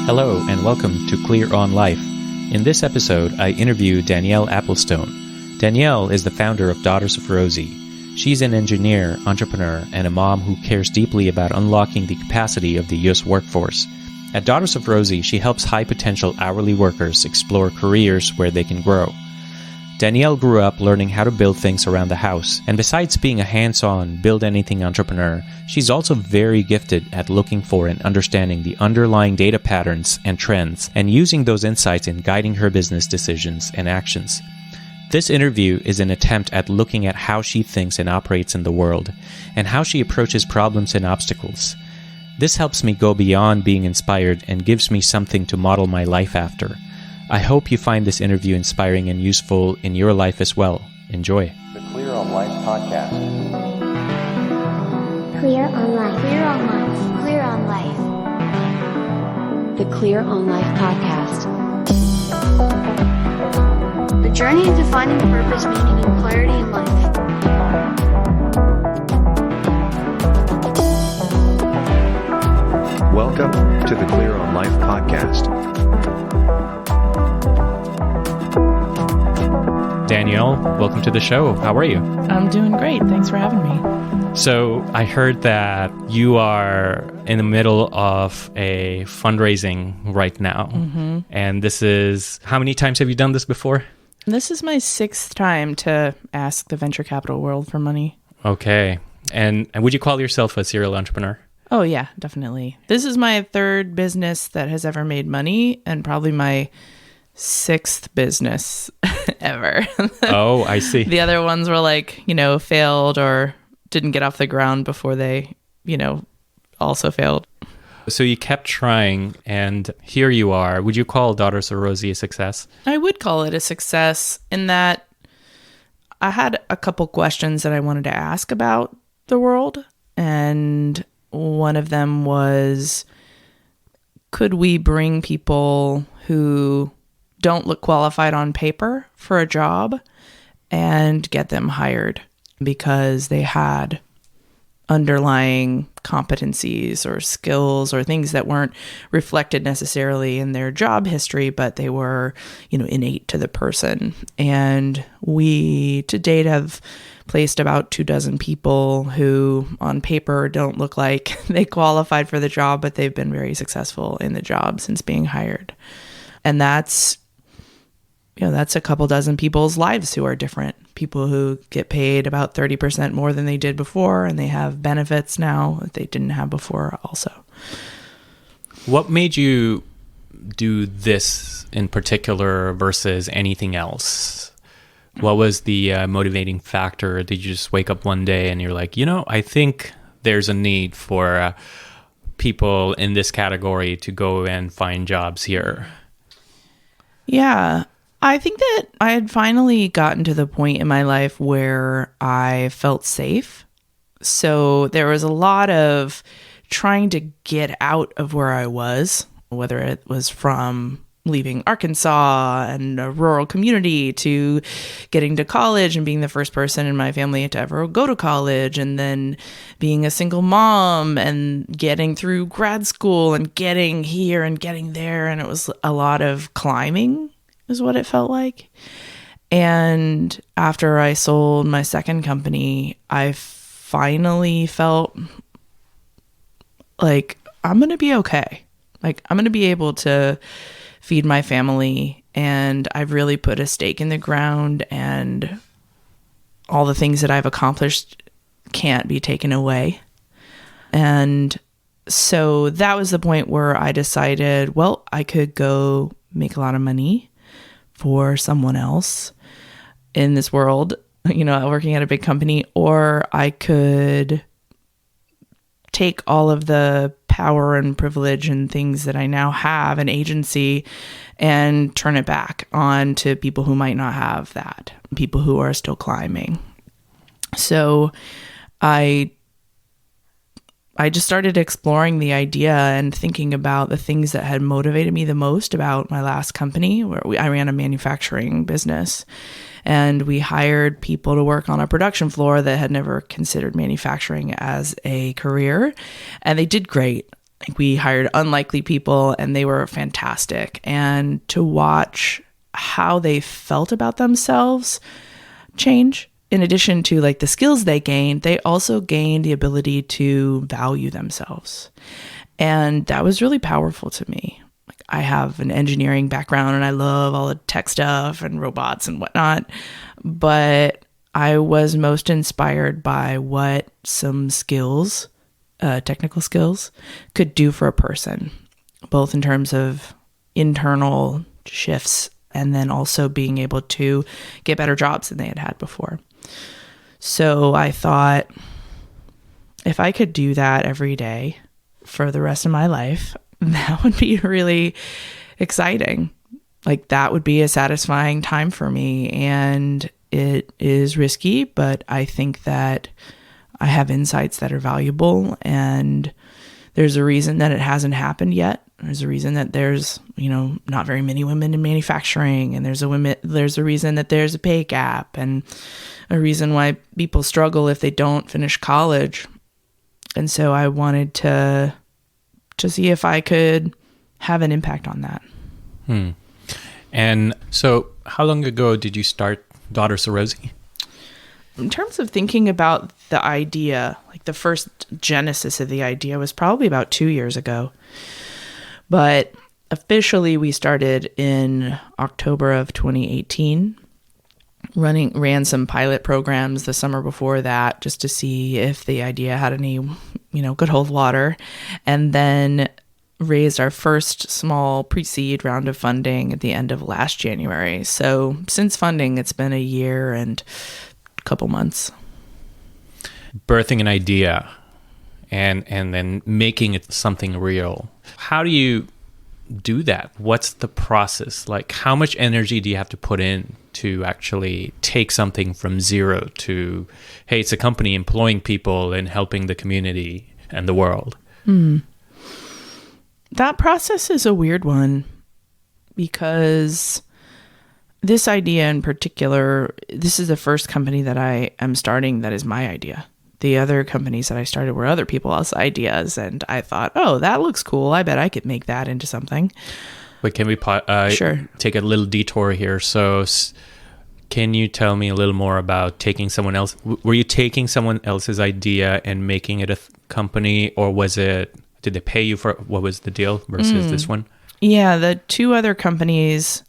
Hello and welcome to Clear on Life. In this episode, I interview Danielle Applestone. Danielle is the founder of Daughters of Rosie. She's an engineer, entrepreneur, and a mom who cares deeply about unlocking the capacity of the U.S. workforce. At Daughters of Rosie, she helps high-potential hourly workers explore careers where they can grow. Danielle grew up learning how to build things around the house, and besides being a hands-on, build-anything entrepreneur, she's also very gifted at looking for and understanding the underlying data patterns and trends, and using those insights in guiding her business decisions and actions. This interview is an attempt at looking at how she thinks and operates in the world, and how she approaches problems and obstacles. This helps me go beyond being inspired and gives me something to model my life after. I hope you find this interview inspiring and useful in your life as well. Enjoy. The Clear on Life podcast. Clear on Life. Clear on Life. Clear on Life. The Clear on Life podcast. The journey into finding purpose, meaning, and clarity in life. Welcome to the Clear on Life podcast. Danielle, welcome to the show. How are you? I'm doing great. Thanks for having me. So I heard that you are in the middle of a fundraising right now. Mm-hmm. And this is, how many times have you done this before? This is my 6th time to ask the venture capital world for money. Okay. And would you call yourself a serial entrepreneur? Oh, yeah, definitely. This is my 3rd business that has ever made money and probably my 6th business ever. Oh, I see. The other ones were failed or didn't get off the ground before they, also failed. So you kept trying and here you are. Would you call Daughters of Rosie a success? I would call it a success in that I had a couple questions that I wanted to ask about the world. And one of them was, could we bring people who don't look qualified on paper for a job and get them hired because they had underlying competencies or skills or things that weren't reflected necessarily in their job history, but they were, innate to the person. And we to date have placed about 24 people who on paper don't look like they qualified for the job, but they've been very successful in the job since being hired. And that's a couple dozen people's lives who are different. People who get paid about 30% more than they did before, and they have benefits now that they didn't have before also. What made you do this in particular versus anything else? What was the motivating factor? Did you just wake up one day and you're like, I think there's a need for people in this category to go and find jobs here? Yeah. I think that I had finally gotten to the point in my life where I felt safe. So there was a lot of trying to get out of where I was, whether it was from leaving Arkansas and a rural community to getting to college and being the first person in my family to ever go to college, and then being a single mom and getting through grad school and getting here and getting there. And it was a lot of climbing is what it felt like. And after I sold my 2nd company, I finally felt like I'm going to be okay. Like I'm going to be able to feed my family, and I've really put a stake in the ground, and all the things that I've accomplished can't be taken away. And so that was the point where I decided, well, I could go make a lot of money for someone else in this world, working at a big company, or I could take all of the power and privilege and things that I now have, an agency, and turn it back on to people who might not have that, people who are still climbing. So I just started exploring the idea and thinking about the things that had motivated me the most about my last company, where I ran a manufacturing business. And we hired people to work on a production floor that had never considered manufacturing as a career. And they did great. Like, we hired unlikely people and they were fantastic. And to watch how they felt about themselves change, in addition to like the skills they gained, they also gained the ability to value themselves. And that was really powerful to me. Like, I have an engineering background and I love all the tech stuff and robots and whatnot, but I was most inspired by what some skills, technical skills, could do for a person, both in terms of internal shifts and then also being able to get better jobs than they had before. So I thought, if I could do that every day for the rest of my life, that would be really exciting. Like, that would be a satisfying time for me. And it is risky, but I think that I have insights that are valuable, and there's a reason that it hasn't happened yet. There's a reason that there's, not very many women in manufacturing, and there's a reason that there's a pay gap, and a reason why people struggle if they don't finish college. And so I wanted to see if I could have an impact on that. And so how long ago did you start Daughters of Rosie? In terms of thinking about the idea, like the first genesis of the idea was probably about 2 years ago. But officially we started in October of 2018. Ran some pilot programs the summer before that just to see if the idea had any, could hold water. And then raised our first small pre-seed round of funding at the end of last January. So since funding, it's been a year and a couple months. Birthing an idea and then making it something real. How do you do that? What's the process? Like, how much energy do you have to put in to actually take something from zero to, hey, it's a company employing people and helping the community and the world? That process is a weird one, because this idea in particular, this is the first company that I am starting that is my idea. The other companies that I started were other people's ideas, and I thought, oh, that looks cool. I bet I could make that into something. Wait, can we Sure. take a little detour here? So can you tell me a little more about taking someone else? Were you taking someone else's idea and making it a company, or did they pay you for, what was the deal versus this one? Yeah, the two other companies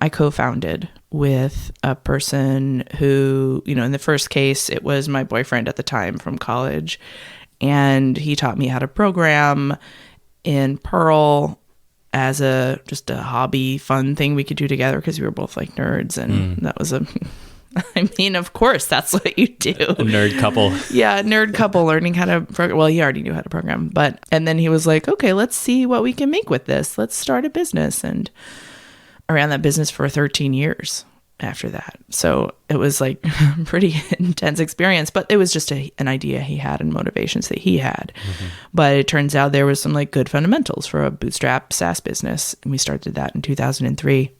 I co-founded with a person who, in the first case, it was my boyfriend at the time from college. And he taught me how to program in Perl as just a hobby, fun thing we could do together because we were both like nerds. And that was of course, that's what you do. A nerd couple. Yeah, nerd couple learning how to program. Well, he already knew how to program. And then he was like, okay, let's see what we can make with this. Let's start a business. And I ran that business for 13 years after that. So it was like a pretty intense experience, but it was just an idea he had and motivations that he had. But it turns out there was some like good fundamentals for a bootstrap SaaS business. And we started that in 2003.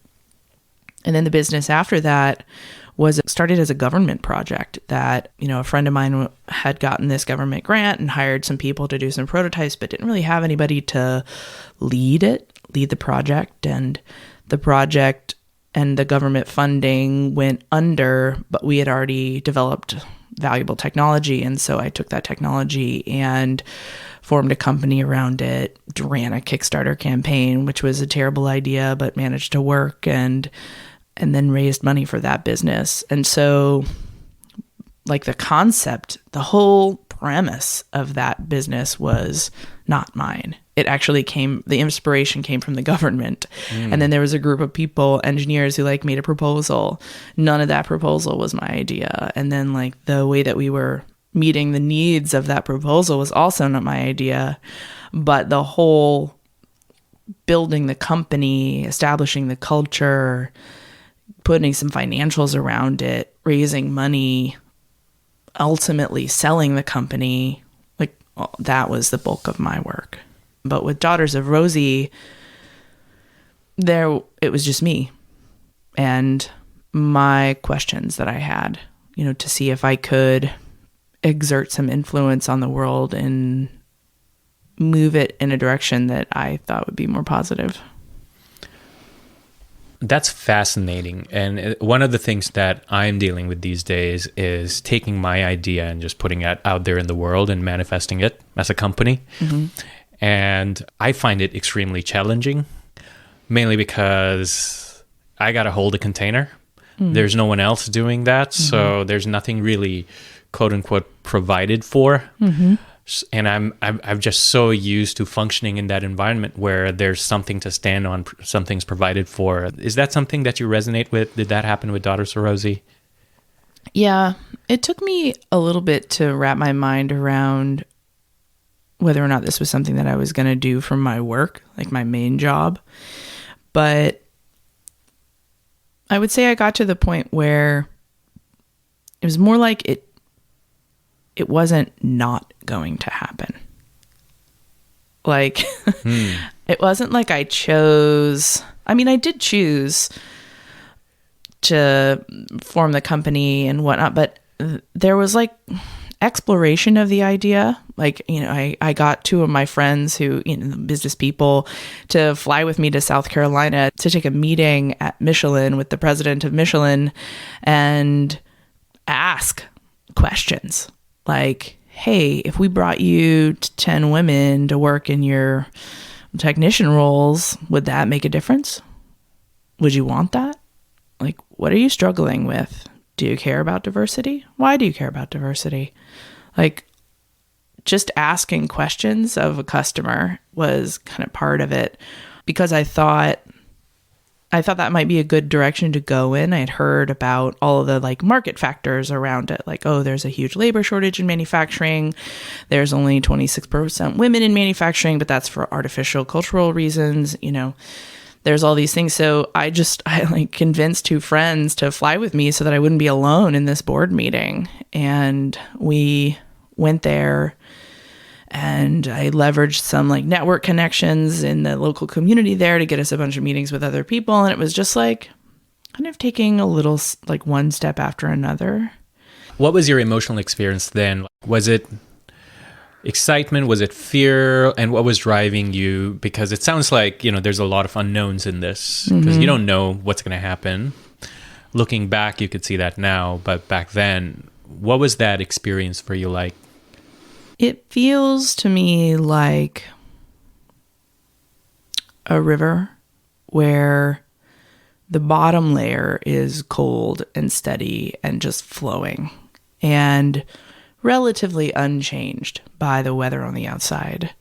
And then the business after that was started as a government project that, a friend of mine had gotten this government grant and hired some people to do some prototypes, but didn't really have anybody to lead the project. And the project and the government funding went under, but we had already developed valuable technology. And so I took that technology and formed a company around it, ran a Kickstarter campaign, which was a terrible idea, but managed to work, and then raised money for that business. And so, like, the concept, the whole premise of that business was not mine. It actually the inspiration came from the government. And then there was a group of people, engineers, who like made a proposal. None of that proposal was my idea. And then like the way that we were meeting the needs of that proposal was also not my idea. But the whole building the company, establishing the culture, putting some financials around it, raising money, ultimately selling the company, that was the bulk of my work. But with Daughters of Rosie, it was just me and my questions that I had, to see if I could exert some influence on the world in move it in a direction that I thought would be more positive. That's fascinating. And one of the things that I'm dealing with these days is taking my idea and just putting it out there in the world and manifesting it as a company. And I find it extremely challenging, mainly because I got to hold a container. There's no one else doing that. So there's nothing really, quote unquote, provided for. And I'm just so used to functioning in that environment where there's something to stand on, something's provided for. Is that something that you resonate with? Did that happen with Daughters of Rosie? Yeah, it took me a little bit to wrap my mind around whether or not this was something that I was going to do for my work, like my main job. But I would say I got to the point where it was more like it wasn't not going to happen. Like, it wasn't like I chose. I mean, I did choose to form the company and whatnot, but there was like exploration of the idea. Like, you know, I got two of my friends who, you know, business people, to fly with me to South Carolina to take a meeting at Michelin with the president of Michelin and ask questions. Like, hey, if we brought you 10 women to work in your technician roles, would that make a difference? Would you want that? Like, what are you struggling with? Do you care about diversity? Why do you care about diversity? Like, just asking questions of a customer was kind of part of it, because I thought that might be a good direction to go in. I had heard about all of the like market factors around it. Like, oh, there's a huge labor shortage in manufacturing. There's only 26% women in manufacturing, but that's for artificial cultural reasons. You know, there's all these things. So I like convinced two friends to fly with me so that I wouldn't be alone in this board meeting. And we went there, and I leveraged some like network connections in the local community there to get us a bunch of meetings with other people. And it was just like kind of taking a little, like one step after another. What was your emotional experience then? Was it excitement? Was it fear? And what was driving you? Because it sounds like, you know, there's a lot of unknowns in this, because you don't know what's going to happen. Looking back, you could see that now. But back then, what was that experience for you like? It feels to me like a river where the bottom layer is cold and steady and just flowing and relatively unchanged by the weather on the outside.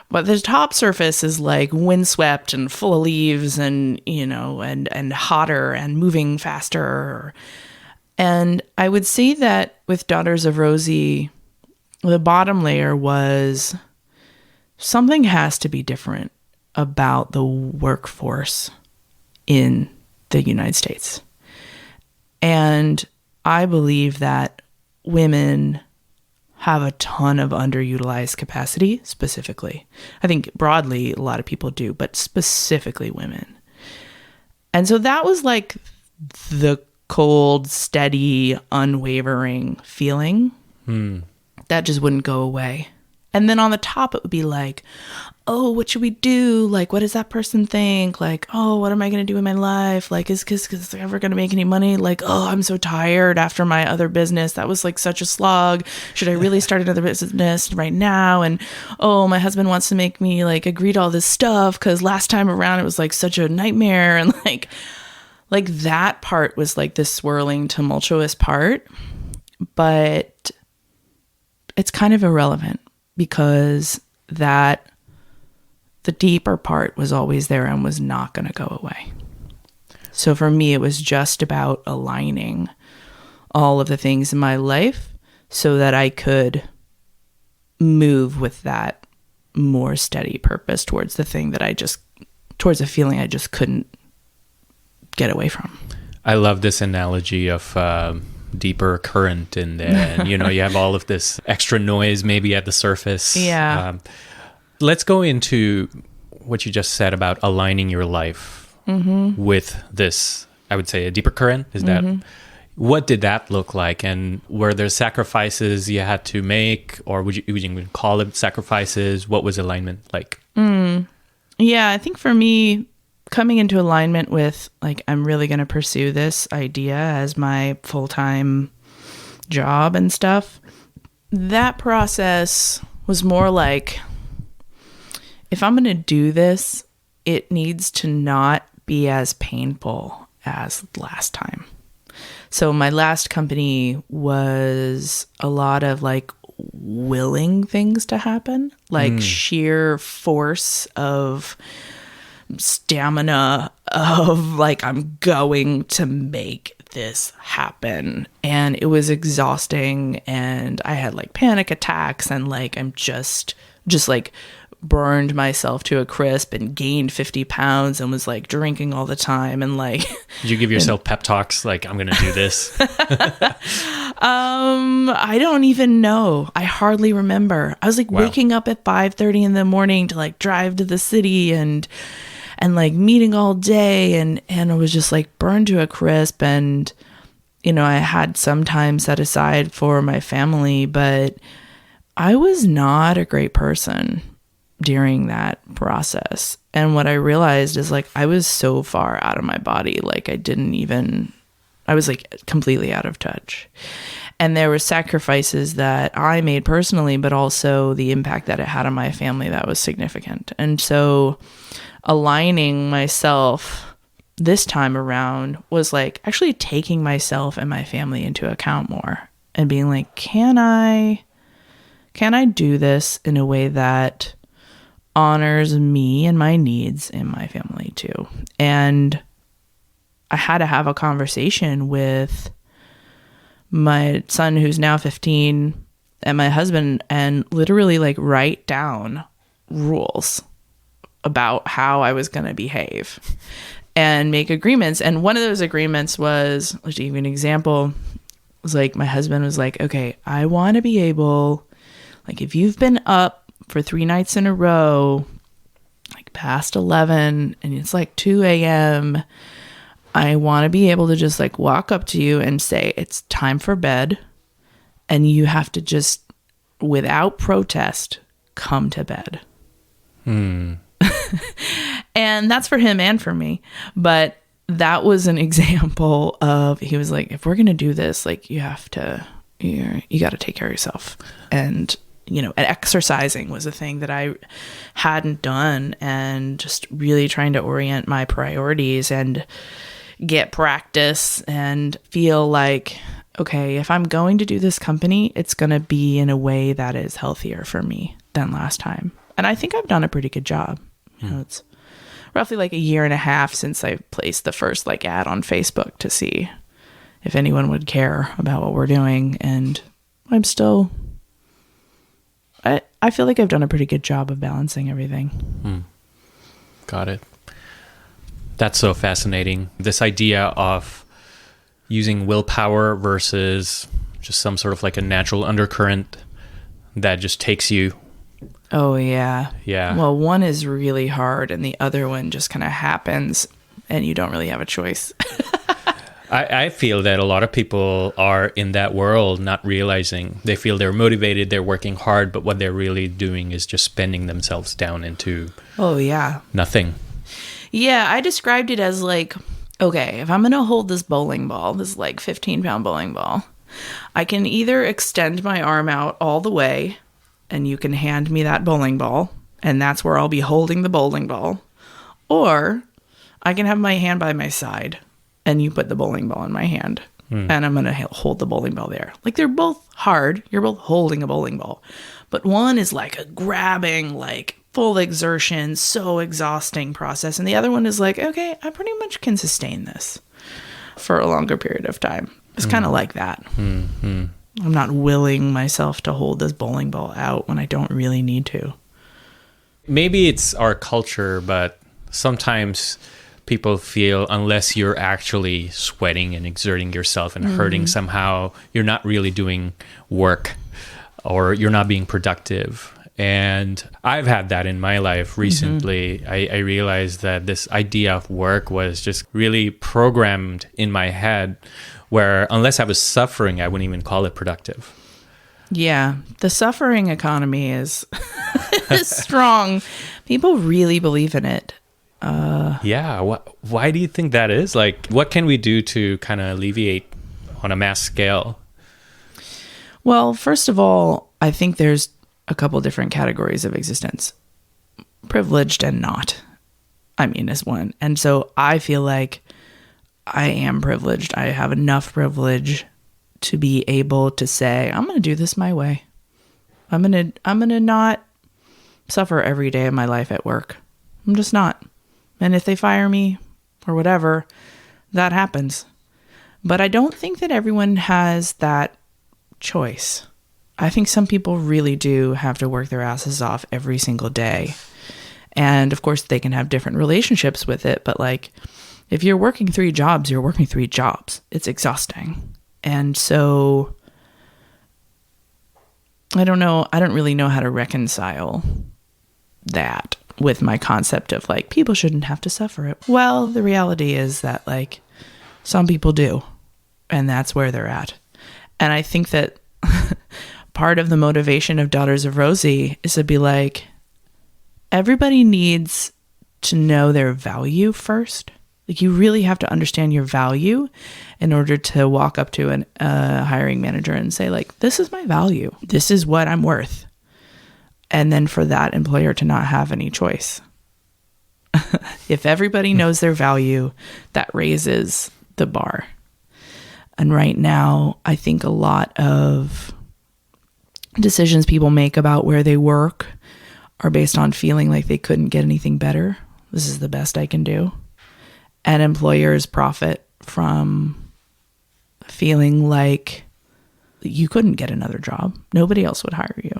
But the top surface is like windswept and full of leaves and, you know, and hotter and moving faster. And I would say that with Daughters of Rosie, the bottom layer was something has to be different about the workforce in the United States. And I believe that women have a ton of underutilized capacity, specifically. I think broadly, a lot of people do, but specifically women. And so that was like the cold, steady, unwavering feeling. That just wouldn't go away. And then on the top, it would be like, oh, what should we do? Like, what does that person think? Like, oh, what am I going to do in my life? Like, is this ever going to make any money? Like, oh, I'm so tired after my other business. That was like such a slog. Should I really start another business right now? And, oh, my husband wants to make me like agree to all this stuff because last time around it was like such a nightmare. And like that part was like this swirling, tumultuous part. But it's kind of irrelevant because the deeper part was always there and was not going to go away. So for me, it was just about aligning all of the things in my life so that I could move with that more steady purpose towards the thing that towards a feeling I just couldn't get away from. I love this analogy of deeper current, and then you have all of this extra noise maybe at the surface. Yeah. Let's go into what you just said about aligning your life with this, I would say, a deeper current. Is that What did that look like? And were there sacrifices you had to make, or would you even call it sacrifices? What was alignment like? Yeah, I think for me, coming into alignment with like, I'm really going to pursue this idea as my full-time job and stuff, that process was more like, if I'm going to do this, it needs to not be as painful as last time. So my last company was a lot of like willing things to happen, like sheer force of stamina of like, I'm going to make this happen. And it was exhausting. And I had like panic attacks and like, I'm just like burned myself to a crisp and gained 50 pounds and was like drinking all the time. And like, did you give yourself pep talks? Like, I'm going to do this. I don't even know. I hardly remember. I was like waking up at 5:30 in the morning to like drive to the city and like meeting all day. And I was just like burned to a crisp. And, you know, I had some time set aside for my family, but I was not a great person during that process. And what I realized is like, I was so far out of my body. Like I was like completely out of touch. And there were sacrifices that I made personally, but also the impact that it had on my family that was significant. And so aligning myself this time around was like actually taking myself and my family into account more and being like, can I do this in a way that honors me and my needs and my family too? And I had to have a conversation with my son, who's now 15, and my husband, and literally like write down rules about how I was going to behave and make agreements. And one of those agreements was, let's give you an example, was like, my husband was like, okay, I want to be able, like, if you've been up for 3 nights in a row, like past 11, and it's like 2 a.m., I want to be able to just like walk up to you and say, it's time for bed. And you have to just, without protest, come to bed. And that's for him and for me. But that was an example of, he was like, if we're going to do this, like you got to take care of yourself. And, you know, and exercising was a thing that I hadn't done, and just really trying to orient my priorities and get practice and feel like, okay, if I'm going to do this company, it's going to be in a way that is healthier for me than last time. And I think I've done a pretty good job. You know, it's roughly like 1.5 years since I placed the first like ad on Facebook to see if anyone would care about what we're doing. And I'm still, I feel like I've done a pretty good job of balancing everything. Got it. That's so fascinating. This idea of using willpower versus just some sort of like a natural undercurrent that just takes you. Oh, yeah. Yeah. Well, one is really hard and the other one just kind of happens and you don't really have a choice. I feel that a lot of people are in that world not realizing. They feel they're motivated, they're working hard, but what they're really doing is just spending themselves down into nothing. Yeah, I described it as like, okay, if I'm going to hold this bowling ball, this like 15-pound bowling ball, I can either extend my arm out all the way and you can hand me that bowling ball and that's where I'll be holding the bowling ball, or I can have my hand by my side and you put the bowling ball in my hand and I'm going to hold the bowling ball there. Like, they're both hard. You're both holding a bowling ball, but one is like a grabbing, like full exertion, so exhausting process. And the other one is like, okay, I pretty much can sustain this for a longer period of time. It's kind of like that. I'm not willing myself to hold this bowling ball out when I don't really need to. Maybe it's our culture, but sometimes people feel unless you're actually sweating and exerting yourself and hurting somehow, you're not really doing work or you're not being productive. And I've had that in my life recently. I realized that this idea of work was just really programmed in my head where unless I was suffering, I wouldn't even call it productive. Yeah, the suffering economy is, is strong. People really believe in it. Yeah. Why do you think that is? Like, what can we do to kind of alleviate on a mass scale? Well, first of all, I think there's a couple different categories of existence. Privileged and not, is one. And so I feel like I am privileged. I have enough privilege to be able to say, I'm going to do this my way. I'm going to not suffer every day of my life at work. I'm just not. And if they fire me or whatever, that happens. But I don't think that everyone has that choice. I think some people really do have to work their asses off every single day. And of course, they can have different relationships with it. But like, if you're working 3 jobs, you're working 3 jobs. It's exhausting. And so I don't know. I don't really know how to reconcile that with my concept of like, people shouldn't have to suffer it. Well, the reality is that like some people do, and that's where they're at. And I think that part of the motivation of Daughters of Rosie is to be like, everybody needs to know their value first. Like, you really have to understand your value in order to walk up to a hiring manager and say, like, this is my value. This is what I'm worth. And then for that employer to not have any choice. If everybody knows their value, that raises the bar. And right now, I think a lot of decisions people make about where they work are based on feeling like they couldn't get anything better. This is the best I can do. And employers profit from feeling like you couldn't get another job. Nobody else would hire you.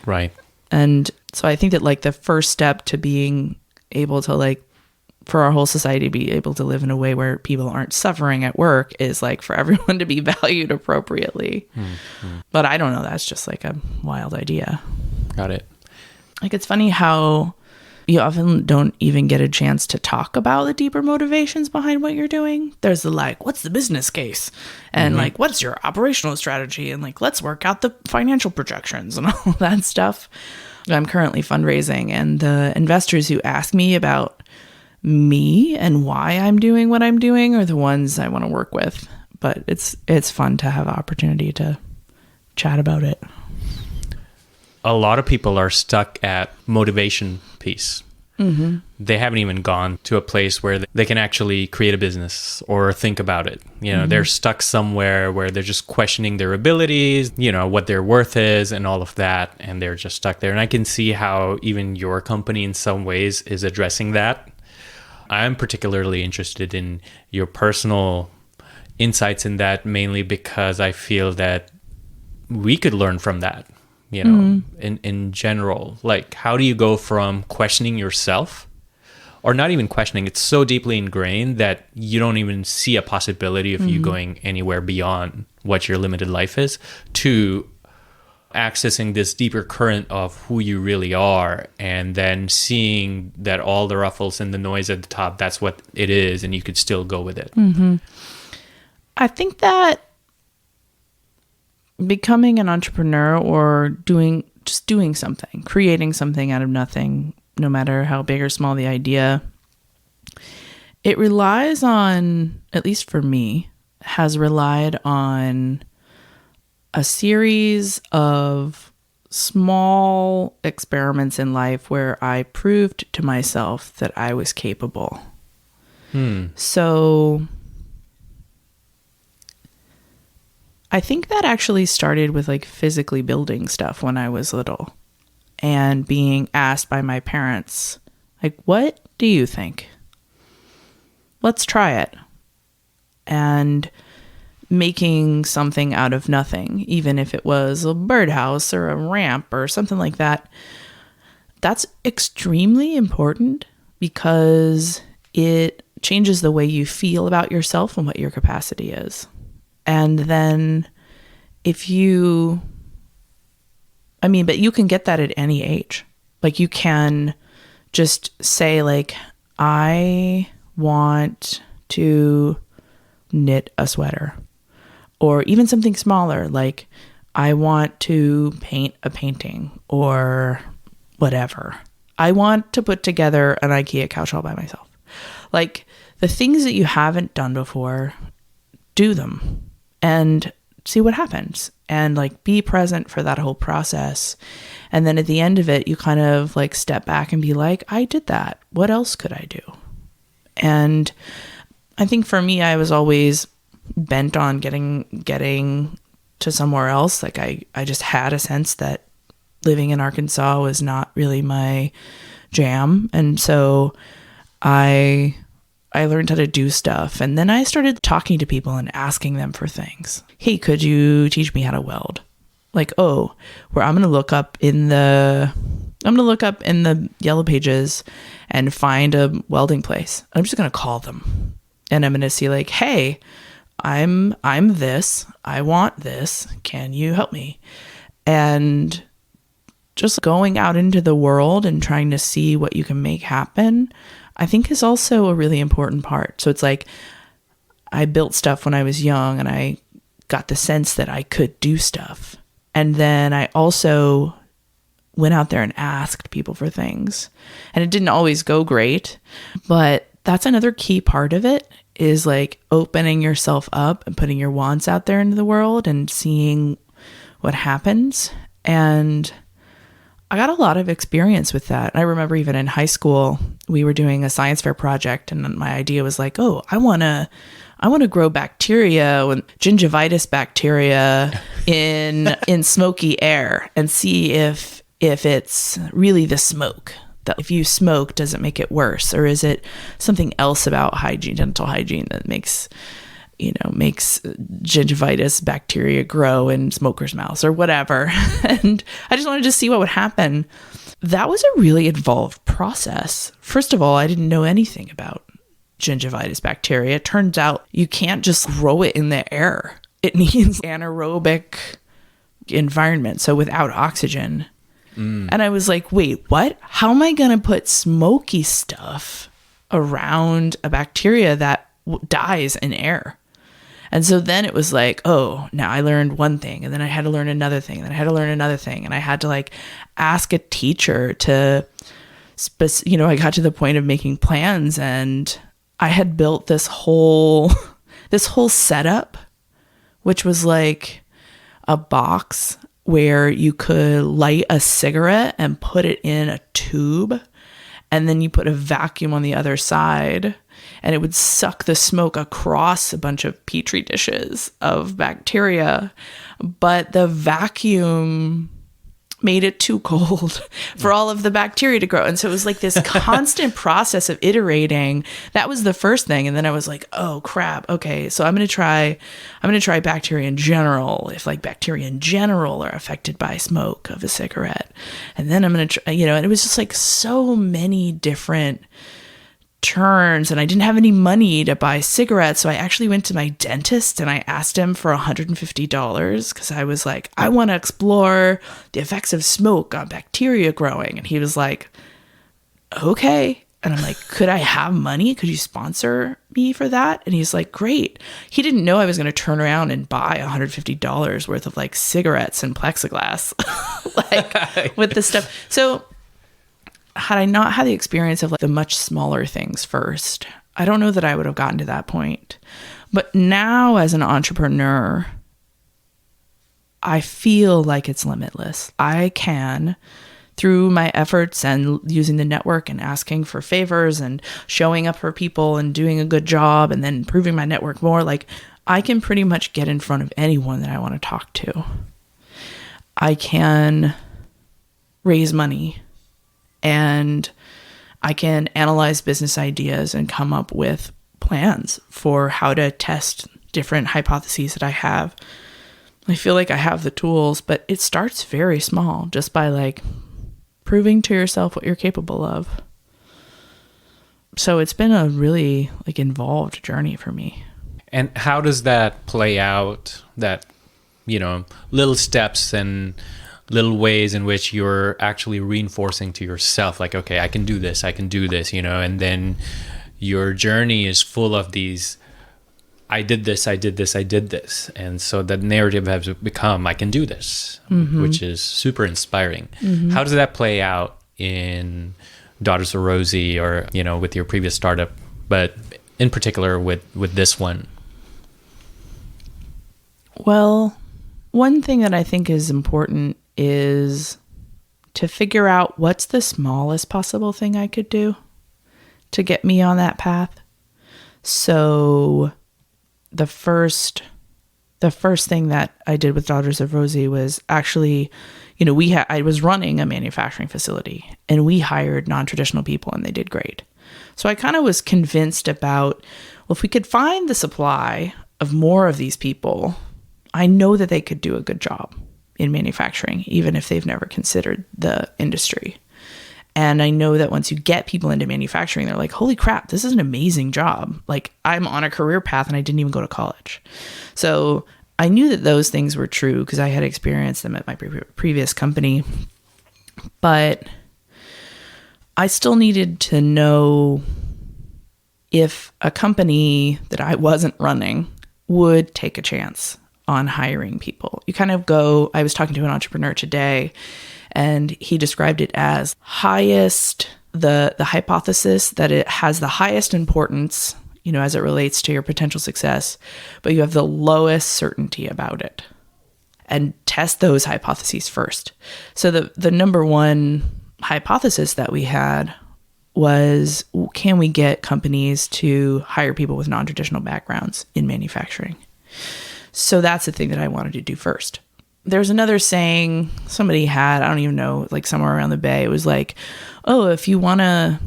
Right. And so I think that like the first step to being able to like, for our whole society to be able to live in a way where people aren't suffering at work is like for everyone to be valued appropriately. Mm-hmm. But I don't know. That's just like a wild idea. Got it. Like, it's funny how you often don't even get a chance to talk about the deeper motivations behind what you're doing. There's the like, what's the business case? And like, what's your operational strategy? And like, let's work out the financial projections and all that stuff. I'm currently fundraising, and the investors who ask me about me and why I'm doing what I'm doing are the ones I want to work with. But it's fun to have an opportunity to chat about it. A lot of people are stuck at motivation piece. Mm-hmm. They haven't even gone to a place where they can actually create a business or think about it. You know, they're stuck somewhere where they're just questioning their abilities, you know, what their worth is and all of that. And they're just stuck there. And I can see how even your company in some ways is addressing that. I'm particularly interested in your personal insights in that, mainly because I feel that we could learn from that. You know, in general, like, how do you go from questioning yourself, or not even questioning, it's so deeply ingrained that you don't even see a possibility of you going anywhere beyond what your limited life is, to accessing this deeper current of who you really are, and then seeing that all the ruffles and the noise at the top, that's what it is, and you could still go with it. I think that becoming an entrepreneur or doing something, creating something out of nothing, no matter how big or small the idea, it relies on, at least for me, has relied on a series of small experiments in life where I proved to myself that I was capable. So I think that actually started with like physically building stuff when I was little and being asked by my parents, like, what do you think? Let's try it. And making something out of nothing, even if it was a birdhouse or a ramp or something like that, that's extremely important because it changes the way you feel about yourself and what your capacity is. And then but you can get that at any age. Like, you can just say like, I want to knit a sweater, or even something smaller, like I want to paint a painting or whatever. I want to put together an IKEA couch all by myself. Like the things that you haven't done before, do them and see what happens, and like be present for that whole process. And then at the end of it, you kind of like step back and be like, I did that. What else could I do? And I think for me, I was always bent on getting to somewhere else. Like I just had a sense that living in Arkansas was not really my jam. And so I learned how to do stuff. And then I started talking to people and asking them for things. Hey, could you teach me how to weld? Like, I'm going to look up in the yellow pages and find a welding place. I'm just going to call them. And I'm going to see like, hey, I'm this, I want this. Can you help me? And just going out into the world and trying to see what you can make happen, I think is also a really important part. So it's like I built stuff when I was young and I got the sense that I could do stuff. And then I also went out there and asked people for things. And it didn't always go great, but that's another key part of it, is like opening yourself up and putting your wants out there into the world and seeing what happens. And I got a lot of experience with that. I remember even in high school, we were doing a science fair project, and my idea was like, I want to grow bacteria, gingivitis bacteria in smoky air, and see if it's really the smoke. That if you smoke, does it make it worse, or is it something else about hygiene, dental hygiene, that makes gingivitis bacteria grow in smokers' mouths or whatever. And I just wanted to see what would happen. That was a really involved process. First of all, I didn't know anything about gingivitis bacteria. It turns out you can't just grow it in the air. It needs anaerobic environment, so without oxygen. And I was like, wait, what? How am I going to put smoky stuff around a bacteria that dies in air? And so then it was like, now I learned one thing, and then I had to learn another thing, and then I had to learn another thing, and I had to like ask a teacher to, I got to the point of making plans, and I had built this whole setup, which was like a box where you could light a cigarette and put it in a tube, and then you put a vacuum on the other side, and it would suck the smoke across a bunch of petri dishes of bacteria. But the vacuum made it too cold for all of the bacteria to grow. And so it was like this constant process of iterating. That was the first thing. And then I was like, oh crap. Okay. So I'm going to try bacteria in general. If like bacteria in general are affected by smoke of a cigarette. And then I'm going to try, and it was just like so many different turns, and I didn't have any money to buy cigarettes. So I actually went to my dentist and I asked him for $150 because I was like, I want to explore the effects of smoke on bacteria growing. And he was like, okay. And I'm like, could I have money? Could you sponsor me for that? And he's like, great. He didn't know I was going to turn around and buy $150 worth of like cigarettes and plexiglass, like with this stuff. So had I not had the experience of like the much smaller things first, I don't know that I would have gotten to that point. But now as an entrepreneur, I feel like it's limitless. I can, through my efforts and using the network and asking for favors and showing up for people and doing a good job and then improving my network more, like I can pretty much get in front of anyone that I want to talk to. I can raise money. And I can analyze business ideas and come up with plans for how to test different hypotheses that I have. I feel like I have the tools, but it starts very small, just by like proving to yourself what you're capable of. So it's been a really like involved journey for me. And how does that play out, that, little steps and little ways in which you're actually reinforcing to yourself, like, okay, I can do this, and then your journey is full of these I did this. And so the narrative has become, I can do this, which is super inspiring. How does that play out in Daughters of Rosie, or, with your previous startup, but in particular with this one? Well, one thing that I think is important is to figure out what's the smallest possible thing I could do to get me on that path. So the first thing that I did with Daughters of Rosie was actually, I was running a manufacturing facility, and we hired non-traditional people, and they did great. So I kind of was convinced about, well, if we could find the supply of more of these people, I know that they could do a good job in manufacturing, even if they've never considered the industry. And I know that once you get people into manufacturing, they're like, holy crap, this is an amazing job. Like, I'm on a career path and I didn't even go to college. So I knew that those things were true because I had experienced them at my previous company. But I still needed to know if a company that I wasn't running would take a chance on hiring people. You kind of go, I was talking to an entrepreneur today, and he described it as the hypothesis that it has the highest importance, as it relates to your potential success, but you have the lowest certainty about it. And test those hypotheses first. So the number one hypothesis that we had was, can we get companies to hire people with non-traditional backgrounds in manufacturing? So that's the thing that I wanted to do first. There's another saying somebody had, I don't even know, like somewhere around the bay. It was like, oh, if you want to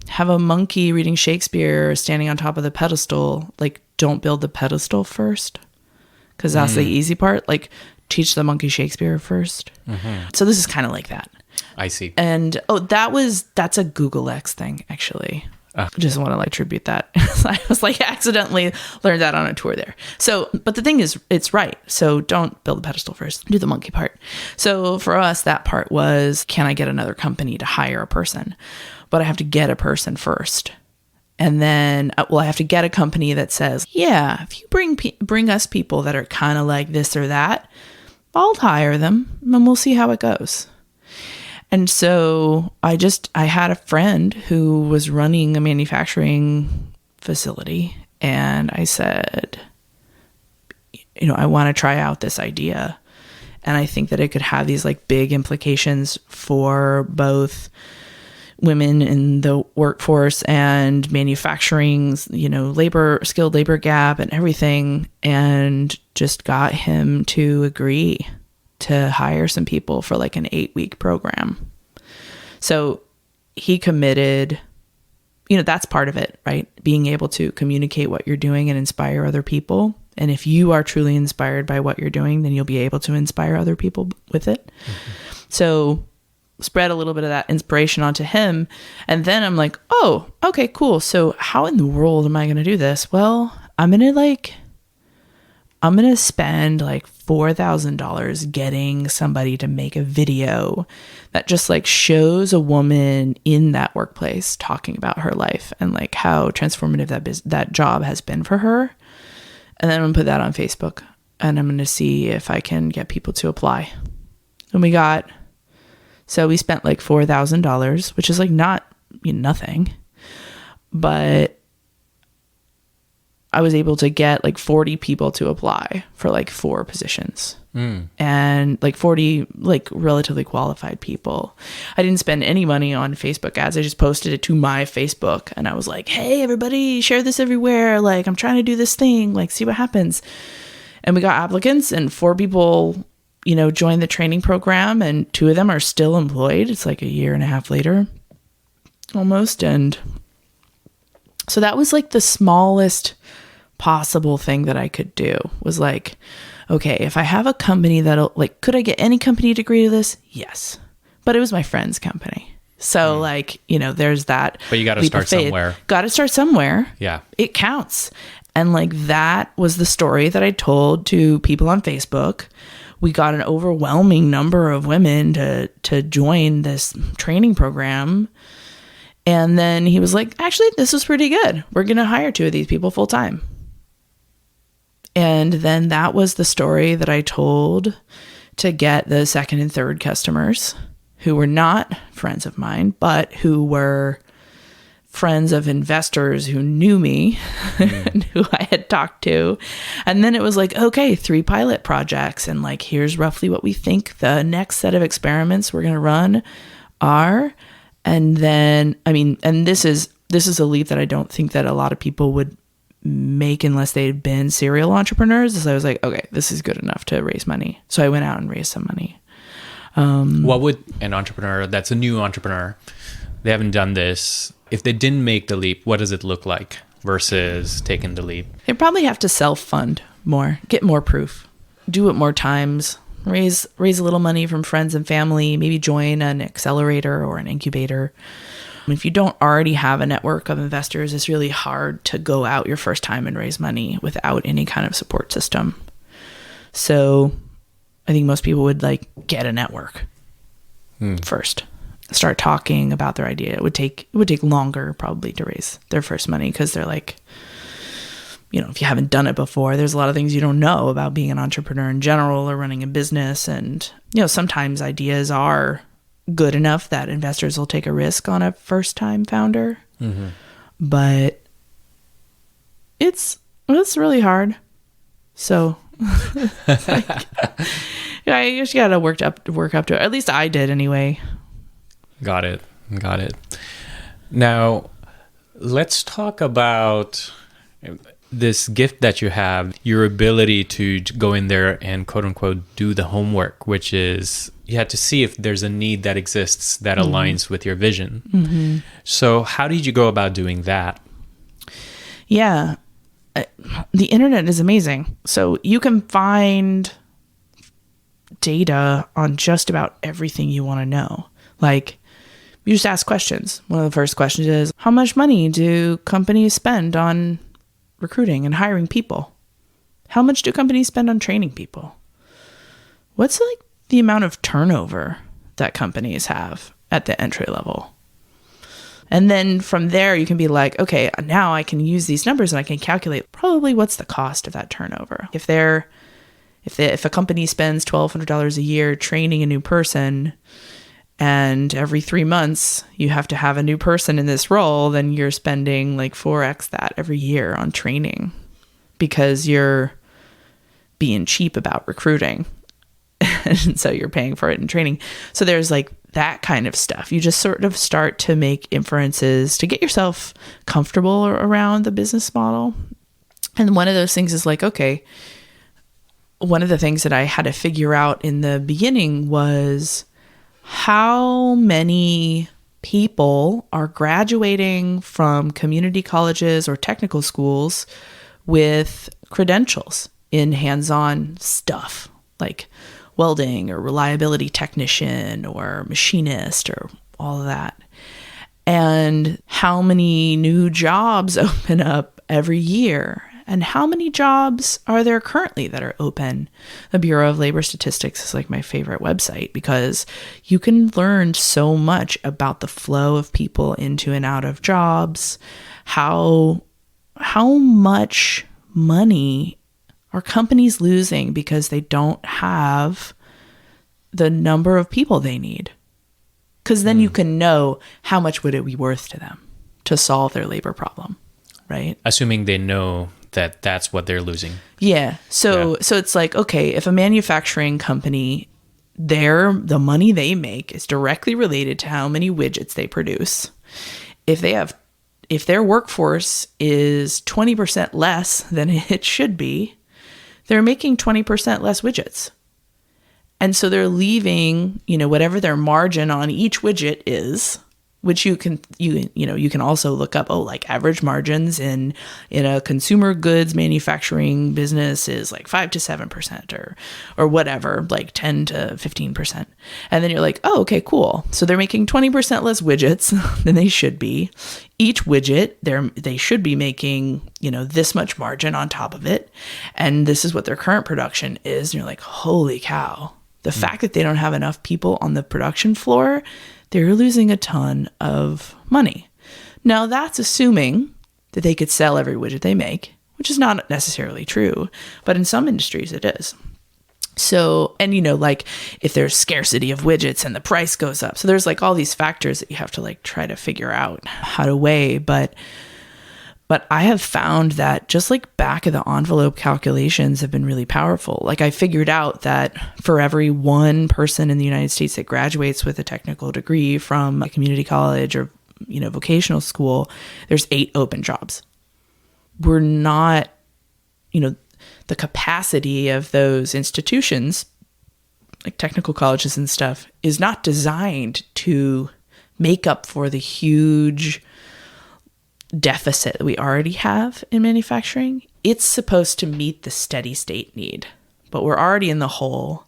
have a monkey reading Shakespeare standing on top of the pedestal, don't build the pedestal first, because that's the easy part. Teach the monkey Shakespeare first. So this is kind of like that. I see. And that's a Google X thing, actually. Just want to tribute that. I was accidentally learned that on a tour there. So, but the thing is, it's right. So don't build the pedestal first, do the monkey part. So for us, that part was, can I get another company to hire a person? But I have to get a person first. And then, I have to get a company that says, yeah, if you bring us people that are kind of like this or that, I'll hire them and we'll see how it goes. And so I had a friend who was running a manufacturing facility, and I said, I want to try out this idea. And I think that it could have these big implications for both women in the workforce and manufacturing's, skilled labor gap and everything, and just got him to agree to hire some people for an 8-week program. So he committed, that's part of it, right? Being able to communicate what you're doing and inspire other people. And if you are truly inspired by what you're doing, then you'll be able to inspire other people with it. So spread a little bit of that inspiration onto him. And then I'm like, oh, okay, cool. So how in the world am I going to do this? Well, I'm going to spend $4,000 getting somebody to make a video that just shows a woman in that workplace talking about her life and how transformative that job has been for her. And then I'm going to put that on Facebook, and I'm going to see if I can get people to apply. And we spent $4,000, which is not nothing, but I was able to get 40 people to apply for 4 positions, and 40 relatively qualified people. I didn't spend any money on Facebook ads. I just posted it to my Facebook, and I was like, hey, everybody, share this everywhere. I'm trying to do this thing, see what happens. And we got applicants, and 4 people, joined the training program, and 2 of them are still employed. It's a year and a half later almost. And so that was the smallest possible thing that I could do, was okay, if I have a company that'll could I get any company to agree to this? Yes. But it was my friend's company. So there's that. But you got to start somewhere. Got to start somewhere. Yeah. It counts. And that was the story that I told to people on Facebook. We got an overwhelming number of women to join this training program. And then he was like, actually, this was pretty good. We're going to hire 2 of these people full time. And then that was the story that I told to get the second and third customers who were not friends of mine, but who were friends of investors who knew me and who I had talked to. And then it was like, okay, 3 pilot projects. And like, here's roughly what we think the next set of experiments we're going to run are. And then, I mean, and this is a leap that I don't think that a lot of people would make unless they'd been serial entrepreneurs. So I was like, okay, this is good enough to raise money. So I went out and raised some money. What would an entrepreneur that's a new entrepreneur, they haven't done this, if they didn't make the leap, what does it look like versus taking the leap? They probably have to self-fund more, get more proof, do it more times, raise a little money from friends and family, maybe join an accelerator or an incubator. If you don't already have a network of investors, it's really hard to go out your first time and raise money without any kind of support system. So I think most people would like get a network first. Start talking about their idea. It would take longer probably to raise their first money because they're like, you know, if you haven't done it before, there's a lot of things you don't know about being an entrepreneur in general or running a business. And, you know, sometimes ideas are good enough that investors will take a risk on a first time founder. Mm-hmm. But it's really hard. So like, yeah, I guess you got to work up to it. At least I did anyway. Got it. Now, let's talk about this gift that you have, your ability to go in there and quote unquote do the homework, which is you have to see if there's a need that exists that aligns with your vision. Mm-hmm. So how did you go about doing that? Yeah, the internet is amazing. So you can find data on just about everything you want to know. Like, you just ask questions. One of the first questions is, how much money do companies spend on recruiting and hiring people? How much do companies spend on training people? What's like the amount of turnover that companies have at the entry level? And then from there, you can be like, okay, now I can use these numbers and I can calculate probably what's the cost of that turnover. If a company spends $1,200 a year training a new person, and every 3 months you have to have a new person in this role, then you're spending like 4x that every year on training because you're being cheap about recruiting. And so you're paying for it in training. So there's like that kind of stuff. You just sort of start to make inferences to get yourself comfortable around the business model. And one of those things is like, okay, one of the things that I had to figure out in the beginning was how many people are graduating from community colleges or technical schools with credentials in hands-on stuff like welding or reliability technician or machinist or all of that. And how many new jobs open up every year? And how many jobs are there currently that are open? The Bureau of Labor Statistics is like my favorite website because you can learn so much about the flow of people into and out of jobs. How much money are companies losing because they don't have the number of people they need? Because then you can know how much would it be worth to them to solve their labor problem, right? Assuming they know that that's what they're losing. Yeah. So it's like, okay, if a manufacturing company, the money they make is directly related to how many widgets they produce. If their workforce is 20% less than it should be, they're making 20% less widgets. And so they're leaving, whatever their margin on each widget is, which you can also look up, like average margins in a consumer goods manufacturing business is like 5 to 7% or whatever, like 10 to 15%. And then you're like, oh, okay, cool. So they're making 20% less widgets than they should be. Each widget, they should be making, this much margin on top of it. And this is what their current production is. And you're like, holy cow. The fact that they don't have enough people on the production floor, they're losing a ton of money. Now, that's assuming that they could sell every widget they make, which is not necessarily true, but in some industries it is. So, and like if there's scarcity of widgets and the price goes up. So there's like all these factors that you have to like try to figure out how to weigh. But I have found that just like back of the envelope calculations have been really powerful. Like I figured out that for every one person in the United States that graduates with a technical degree from a community college or, vocational school, there's 8 open jobs. We're not, the capacity of those institutions, like technical colleges and stuff, is not designed to make up for the huge deficit that we already have in manufacturing. It's supposed to meet the steady state need, but we're already in the hole.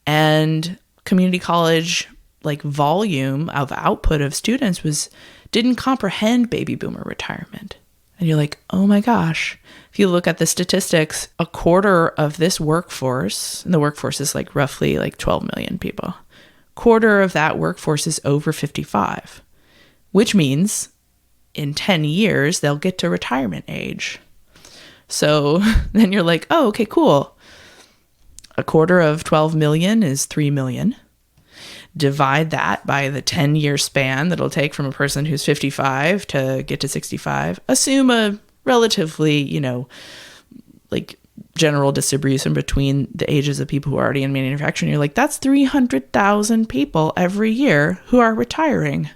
And community college, like volume of output of students didn't comprehend baby boomer retirement. And you're like, oh my gosh. If you look at the statistics, a quarter of this workforce, and the workforce is like roughly like 12 million people, quarter of that workforce is over 55, which means in 10 years, they'll get to retirement age. So then you're like, oh, okay, cool. A quarter of 12 million is 3 million. Divide that by the 10-year span that it'll take from a person who's 55 to get to 65. Assume a relatively, like general distribution between the ages of people who are already in manufacturing. You're like, that's 300,000 people every year who are retiring.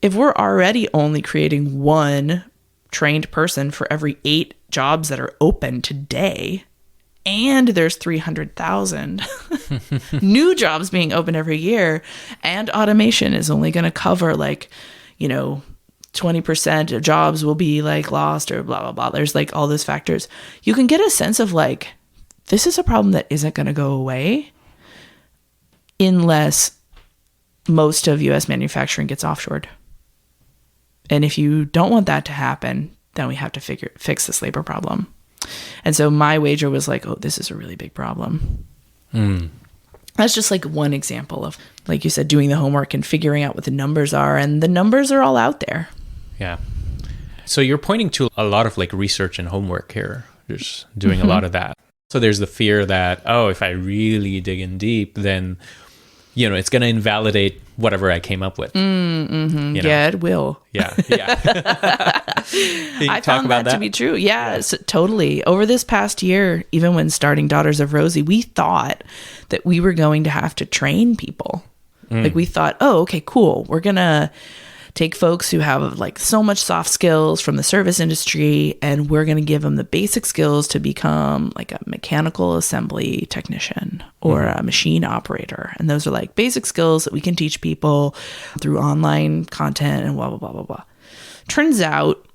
If we're already only creating one trained person for every 8 jobs that are open today, and there's 300,000 new jobs being opened every year, and automation is only going to cover 20% of jobs will be like lost or blah, blah, blah. There's like all those factors. You can get a sense of like, this is a problem that isn't going to go away unless most of US manufacturing gets offshored. And if you don't want that to happen, then we have to fix this labor problem. And so my wager was like, oh, this is a really big problem. That's just like one example of, like you said, doing the homework and figuring out what the numbers are. And the numbers are all out there. Yeah. So you're pointing to a lot of like research and homework here, just doing a lot of that. So there's the fear that, oh, if I really dig in deep, then, it's going to invalidate whatever I came up with. Yeah, it will. Yeah. I found that to be true. Yes, totally. Over this past year, even when starting Daughters of Rosie, we thought that we were going to have to train people. Like we thought, oh, okay, cool. We're going to take folks who have like so much soft skills from the service industry, and we're going to give them the basic skills to become like a mechanical assembly technician or a machine operator. And those are like basic skills that we can teach people through online content and blah, blah, blah, blah, blah. Turns out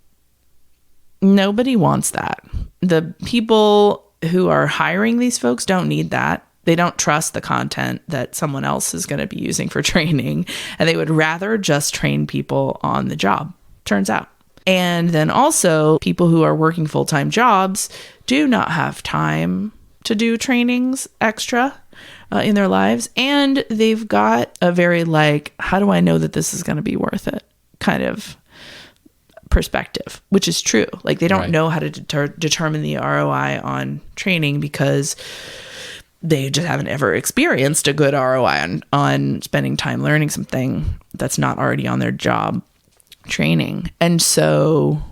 nobody wants that. The people who are hiring these folks don't need that. They don't trust the content that someone else is going to be using for training, and they would rather just train people on the job, turns out. And then also, people who are working full-time jobs do not have time to do trainings extra in their lives, and they've got a very like, how do I know that this is going to be worth it kind of perspective, which is true. Like they don't know how to determine the ROI on training because they just haven't ever experienced a good ROI on spending time learning something that's not already on their job training. And so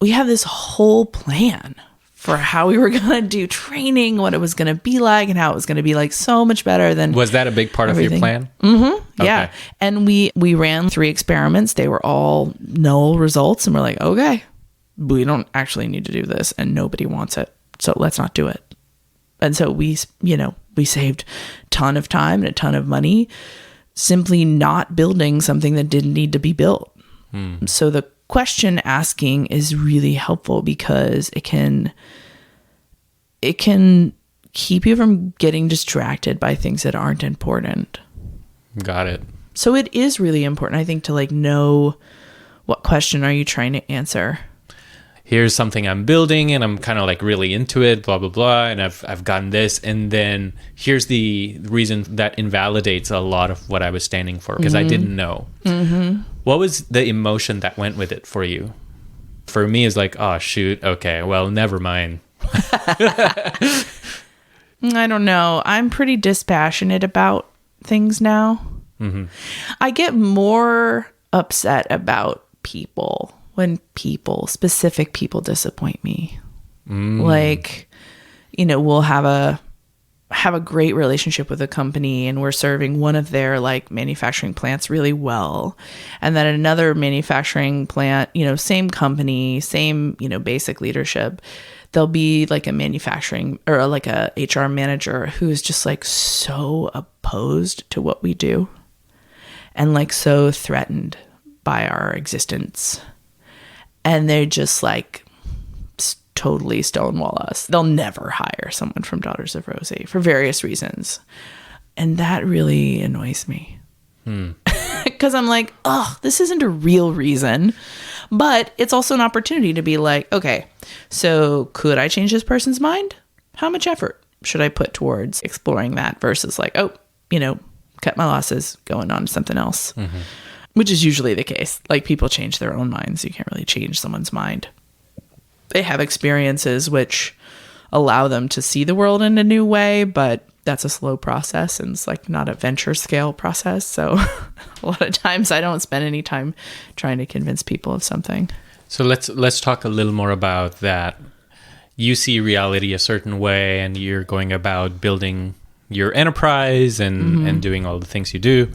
we have this whole plan for how we were going to do training, what it was going to be like, and how it was going to be like so much better than Was that a big part of your plan? Yeah. Okay. And we ran 3 experiments. They were all null results. And we're like, okay, we don't actually need to do this. And nobody wants it. So let's not do it. And so we saved a ton of time and a ton of money simply not building something that didn't need to be built. So the question asking is really helpful because it can keep you from getting distracted by things that aren't important. Got it. So it is really important, I think, to like know what question are you trying to answer. Here's something I'm building and I'm kind of like really into it, blah, blah, blah. And I've gotten this. And then here's the reason that invalidates a lot of what I was standing for because I didn't know. What was the emotion that went with it for you? For me, it's like, oh, shoot. Okay, well, never mind. I don't know. I'm pretty dispassionate about things now. Mm-hmm. I get more upset about people when specific people disappoint me. Like, we'll have a great relationship with a company and we're serving one of their like manufacturing plants really well. And then another manufacturing plant, same company, same, basic leadership. There'll be like a manufacturing or like a HR manager who's just like so opposed to what we do and like so threatened by our existence. And they're just like totally stonewall us. They'll never hire someone from Daughters of Rosie for various reasons. And that really annoys me. Because I'm like, oh, this isn't a real reason. But it's also an opportunity to be like, okay, so could I change this person's mind? How much effort should I put towards exploring that versus like, oh, cut my losses, going on to something else, which is usually the case. Like people change their own minds. You can't really change someone's mind. They have experiences which allow them to see the world in a new way, but that's a slow process and it's like not a venture scale process. So a lot of times I don't spend any time trying to convince people of something. So let's talk a little more about that. You see reality a certain way and you're going about building your enterprise and doing all the things you do.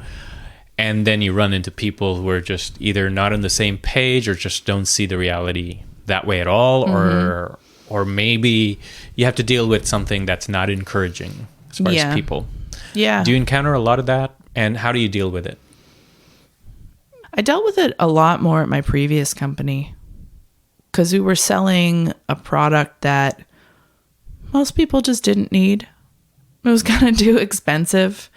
And then you run into people who are just either not on the same page or just don't see the reality that way at all, or maybe you have to deal with something that's not encouraging as far as people. Yeah. Do you encounter a lot of that? And how do you deal with it? I dealt with it a lot more at my previous company because we were selling a product that most people just didn't need. It was kind of too expensive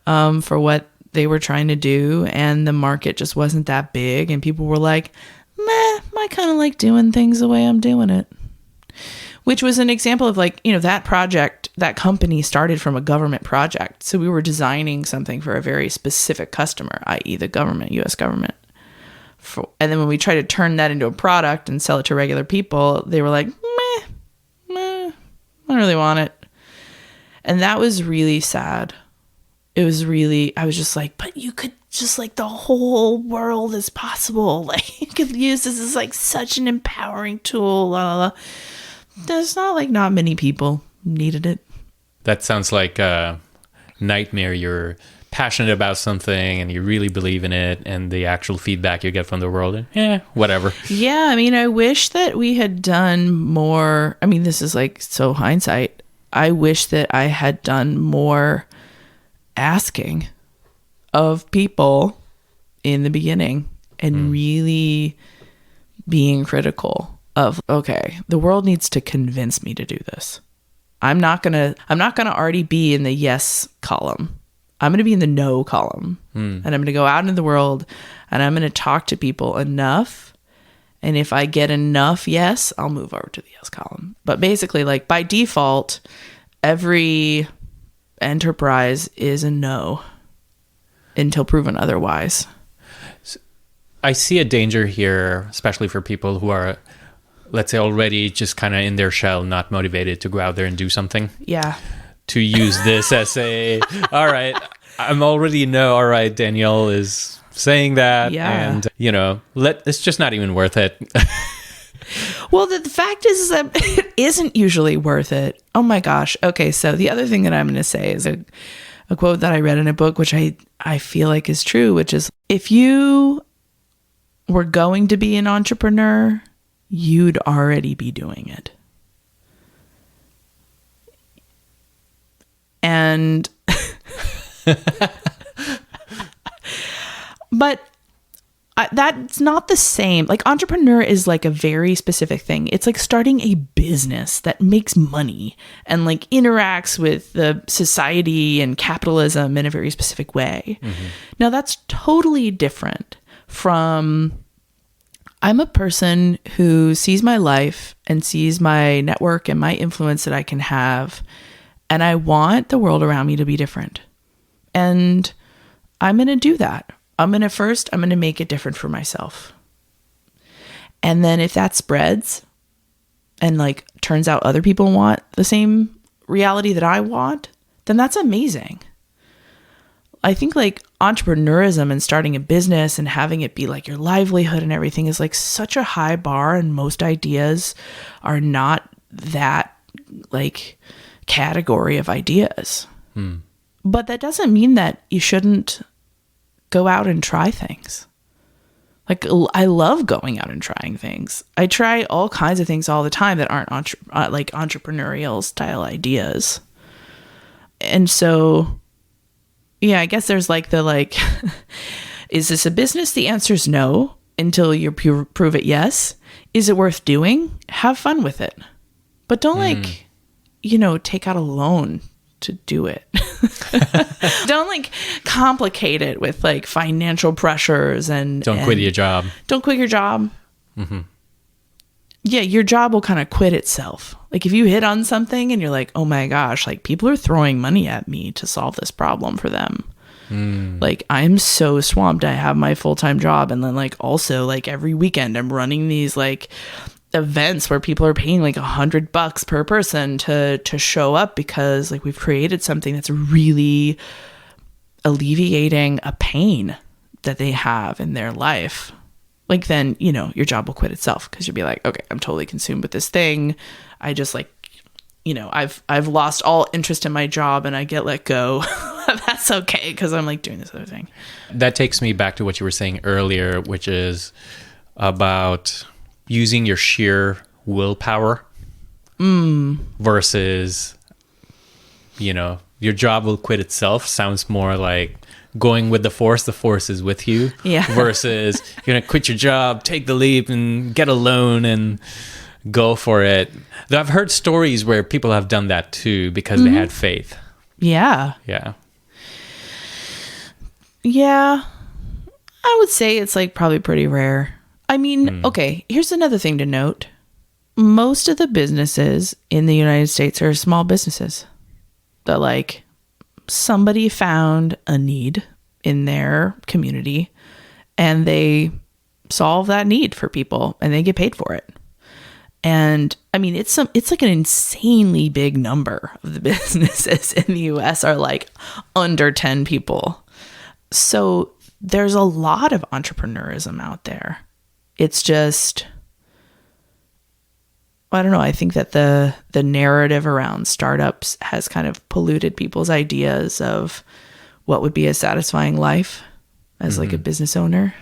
for what they were trying to do, and the market just wasn't that big, and people were like, meh, I kind of like doing things the way I'm doing it. Which was an example of like, that project, that company started from a government project. So we were designing something for a very specific customer, i.e. the government, US government. And then when we tried to turn that into a product and sell it to regular people, they were like, meh, I don't really want it. And that was really sad. I was just like, but you could just like the whole world is possible. Like you could use this as like such an empowering tool. La, la, la. There's not many people needed it. That sounds like a nightmare. You're passionate about something and you really believe in it, and the actual feedback you get from the world, whatever. Yeah, I wish that we had done more. This is like so hindsight. I wish that I had done more asking of people in the beginning and really being critical of, okay, the world needs to convince me to do this. I'm not gonna already be in the yes column. I'm gonna be in the no column. And I'm gonna go out into the world and I'm gonna talk to people enough. And if I get enough yes, I'll move over to the yes column. But basically, like by default, every enterprise is a no until proven otherwise. I see a danger here, especially for people who are, let's say, already just kind of in their shell, not motivated to go out there and do something. Yeah. To use this as a, all right, I'm already all right, Danielle is saying that. Yeah. And, it's just not even worth it. Well, the fact is that it isn't usually worth it. Oh my gosh. Okay, so the other thing that I'm going to say is a quote that I read in a book, which I feel like is true, which is, if you were going to be an entrepreneur, you'd already be doing it. And, but that's not the same. Like entrepreneur is like a very specific thing. It's like starting a business that makes money and like interacts with the society and capitalism in a very specific way. Now that's totally different from, I'm a person who sees my life and sees my network and my influence that I can have. And I want the world around me to be different. And I'm going to do that. I'm going to make it different for myself. And then if that spreads and like turns out other people want the same reality that I want, then that's amazing. I think like entrepreneurism and starting a business and having it be like your livelihood and everything is like such a high bar, and most ideas are not that like category of ideas. But that doesn't mean that you shouldn't go out and try things. Like, I love going out and trying things. I try all kinds of things all the time that aren't like entrepreneurial style ideas. And so, yeah, I guess there's like the like, is this a business? The answer is no until you prove it yes. Is it worth doing? Have fun with it. But don't like, take out a loan to do it. Don't like complicate it with like financial pressures and Don't quit your job. Don't quit your job. Yeah, your job will kind of quit itself. Like if you hit on something and you're like, oh my gosh, like people are throwing money at me to solve this problem for them. Like I'm so swamped. I have my full-time job, and then like also like every weekend I'm running these like events where people are paying like $100 per person to show up, because like we've created something that's really alleviating a pain that they have in their life. Like then, your job will quit itself, because you'll be like, okay, I'm totally consumed with this thing. I just like, I've lost all interest in my job and I get let go. That's okay, because I'm like doing this other thing. That takes me back to what you were saying earlier, which is about using your sheer willpower versus, your job will quit itself. Sounds more like going with the force is with you. Yeah. Versus you're going to quit your job, take the leap and get a loan and go for it. Though I've heard stories where people have done that too because they had faith. Yeah. Yeah. Yeah. I would say it's like probably pretty rare. I mean, okay, here's another thing to note. Most of the businesses in the United States are small businesses that like somebody found a need in their community and they solve that need for people and they get paid for it. And I mean, it's like an insanely big number of the businesses in the US are like under 10 people. So there's a lot of entrepreneurism out there. It's just, I don't know. I think that the narrative around startups has kind of polluted people's ideas of what would be a satisfying life as like a business owner.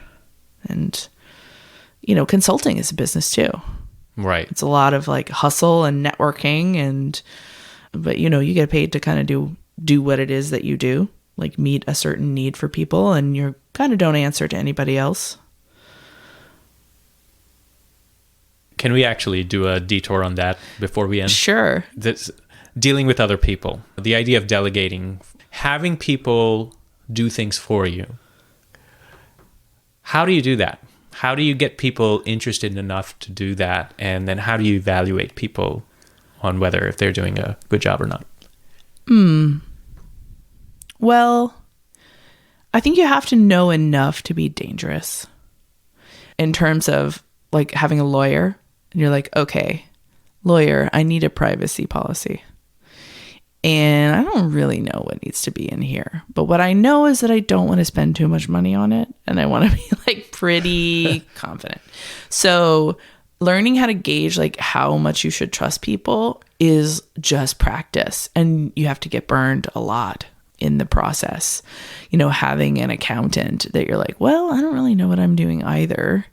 And, consulting is a business too. Right. It's a lot of like hustle and networking but you get paid to kind of do what it is that you do, like meet a certain need for people, and you kind of don't answer to anybody else. Can we actually do a detour on that before we end? Sure. This, dealing with other people, the idea of delegating, having people do things for you. How do you do that? How do you get people interested enough to do that? And then how do you evaluate people on whether if they're doing a good job or not? Well, I think you have to know enough to be dangerous. In terms of like having a lawyer, and you're like, okay, lawyer, I need a privacy policy. And I don't really know what needs to be in here. But what I know is that I don't want to spend too much money on it. And I want to be like pretty confident. So learning how to gauge like how much you should trust people is just practice. And you have to get burned a lot in the process. Having an accountant that you're like, well, I don't really know what I'm doing either.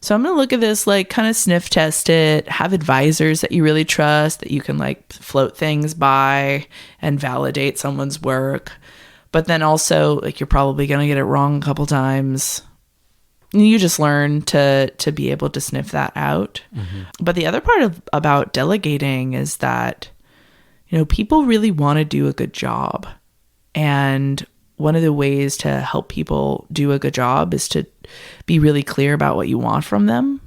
So I'm going to look at this, like kind of sniff test it, have advisors that you really trust, that you can like float things by and validate someone's work. But then also like you're probably going to get it wrong a couple times. And you just learn to be able to sniff that out. But the other part about delegating is that, people really want to do a good job. And one of the ways to help people do a good job is to be really clear about what you want from them.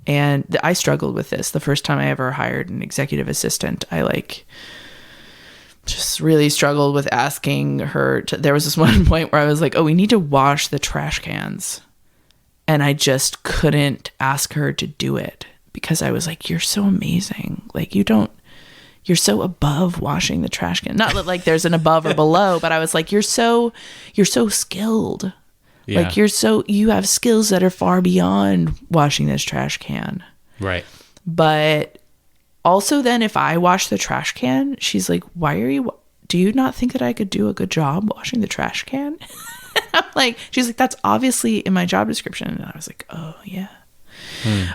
And I struggled with this the first time I ever hired an executive assistant. I just really struggled with asking her there was this one point where I was like, oh, we need to wash the trash cans. And I just couldn't ask her to do it because I was like, you're so amazing. Like, you're so above washing the trash can. Not that like there's an above or below, but I was like, you're so skilled. Yeah. Like you have skills that are far beyond washing this trash can. Right. But also then if I wash the trash can, she's like, do you not think that I could do a good job washing the trash can? I'm like, she's like, that's obviously in my job description. And I was like, oh yeah.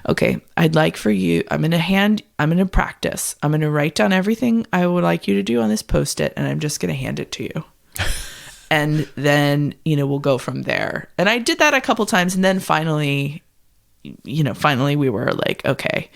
Okay. I'd like for you, I'm going to practice. I'm going to write down everything I would like you to do on this Post-it, and I'm just going to hand it to you. And then, we'll go from there. And I did that a couple times. And then finally we were like, okay,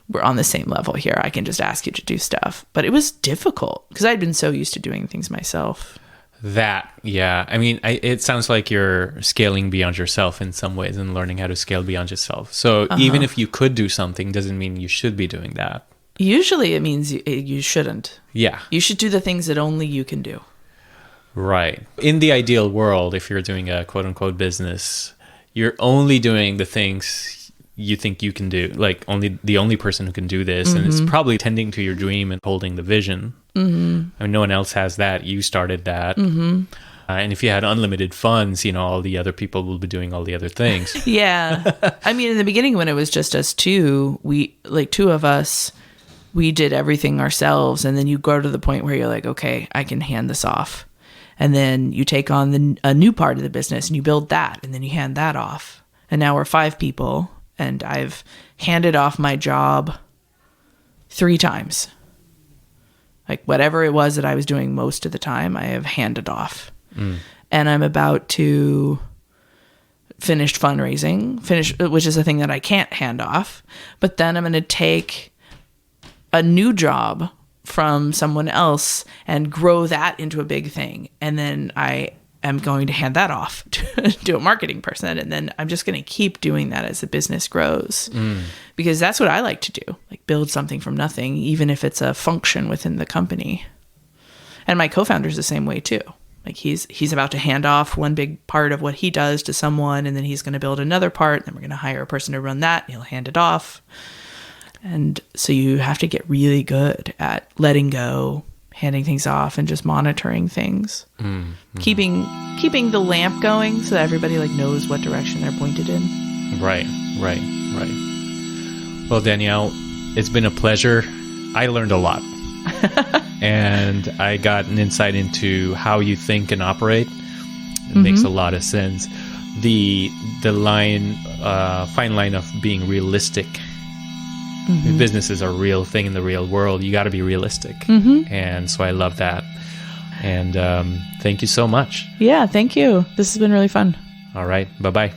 we're on the same level here. I can just ask you to do stuff. But it was difficult because I'd been so used to doing things myself. Yeah. I mean, it sounds like you're scaling beyond yourself in some ways and learning how to scale beyond yourself. So even if you could do something, doesn't mean you should be doing that. Usually it means you shouldn't. Yeah. You should do the things that only you can do. Right. In the ideal world, if you're doing a quote unquote business, you're only doing the things you think you can do, like the only person who can do this. And it's probably tending to your dream and holding the vision. I mean, no one else has that. You started that. And if you had unlimited funds, all the other people will be doing all the other things. Yeah. I mean, in the beginning, when it was just us two, two of us, we did everything ourselves. And then you grow to the point where you're like, okay, I can hand this off. And then you take on a new part of the business and you build that, and then you hand that off. And now we're 5 people, and I've handed off my job 3 times. Like whatever it was that I was doing most of the time, I have handed off. And I'm about to finish fundraising, which is a thing that I can't hand off. But then I'm going to take a new job from someone else and grow that into a big thing. And then I am going to hand that off to a marketing person. And then I'm just going to keep doing that as the business grows, because that's what I like to do. Like build something from nothing, even if it's a function within the company. And my co-founder is the same way too. Like he's about to hand off one big part of what he does to someone, and then he's going to build another part. And then we're going to hire a person to run that, and he'll hand it off. And so you have to get really good at letting go, handing things off, and just monitoring things. Keeping the lamp going so that everybody knows what direction they're pointed in. Right. Well, Danielle, it's been a pleasure. I learned a lot. And I got an insight into how you think and operate. It makes a lot of sense. The fine line of being realistic. Business is a real thing in the real world. You got to be realistic. And so I love that. And thank you so much. Yeah, thank you. This has been really fun. All right. Bye-bye.